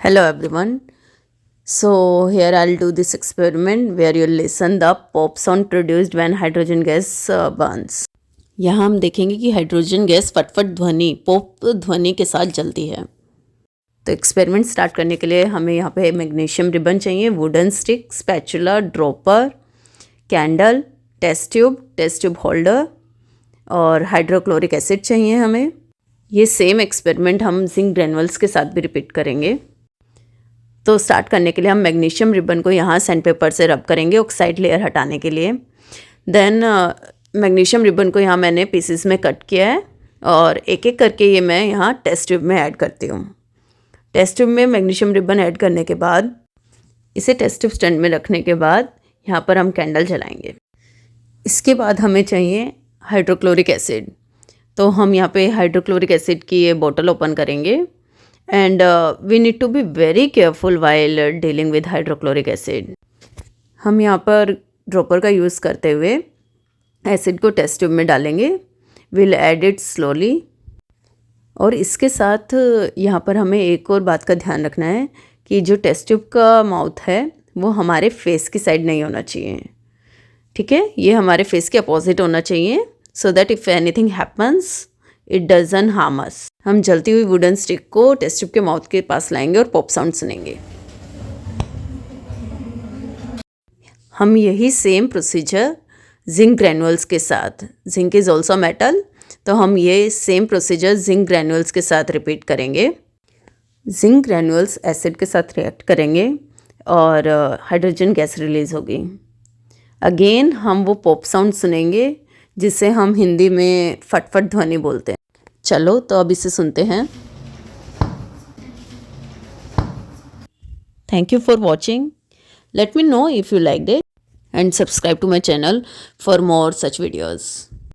Hello everyone. So here I'll do this experiment where you'll listen the pop sound produced when hydrogen gas burns. यहाँ हम देखेंगे कि hydrogen gas फटफट ध्वनि pop ध्वनि के साथ जलती है। तो एक्सपेरिमेंट स्टार्ट करने के लिए हमें यहाँ पे मैग्नीशियम रिबन चाहिए, wooden stick, spatula, dropper, candle, test tube holder और हाइड्रोक्लोरिक एसिड चाहिए हमें। ये सेम एक्सपेरिमेंट हम जिंक ग्रेनुअल्स के साथ भी रिपीट करेंगे। तो स्टार्ट करने के लिए हम मैग्नीशियम रिबन को यहाँ सैंड पेपर से रब करेंगे ऑक्साइड लेयर हटाने के लिए। देन मैग्नीशियम रिबन को यहाँ मैंने पीसेस में कट किया है और एक एक करके ये मैं यहाँ टेस्ट ट्यूब में ऐड करती हूँ। टेस्ट ट्यूब में मैग्नीशियम रिबन ऐड करने के बाद इसे टेस्ट ट्यूब स्टैंड में रखने के बाद यहाँ पर हम कैंडल जलाएंगे। इसके बाद हमें चाहिए हाइड्रोक्लोरिक एसिड। तो हम यहाँ पे हाइड्रोक्लोरिक एसिड की ये बोतल ओपन करेंगे and we need to be very careful while dealing with hydrochloric acid। हम यहाँ पर ड्रॉपर का यूज़ करते हुए एसिड को टेस्ट ट्यूब में डालेंगे। Will add it slowly. और इसके साथ यहाँ पर हमें एक और बात का ध्यान रखना है कि जो टेस्ट ट्यूब का माउथ है वो हमारे फेस की साइड नहीं होना चाहिए, ठीक है। ये हमारे फेस के अपोजिट होना चाहिए so that if anything happens it doesn't harm us. हम जलती हुई वुडन स्टिक को टेस्ट ट्यूब के माउथ के पास लाएंगे और पॉप साउंड सुनेंगे। हम यही सेम प्रोसीजर जिंक ग्रैनुअल्स के साथ, जिंक इज़ ऑल्सो मेटल, तो हम ये सेम प्रोसीजर जिंक ग्रैनुअल्स के साथ रिपीट करेंगे। जिंक ग्रैनुअल्स एसिड के साथ रिएक्ट करेंगे और हाइड्रोजन गैस रिलीज़ होगी। अगेन हम वो पॉप साउंड सुनेंगे जिसे हम हिंदी में फटफट ध्वनि बोलते हैं। चलो तो अब इसे सुनते हैं। Thank you for watching. Let me know if you liked it and subscribe to my channel for more such videos.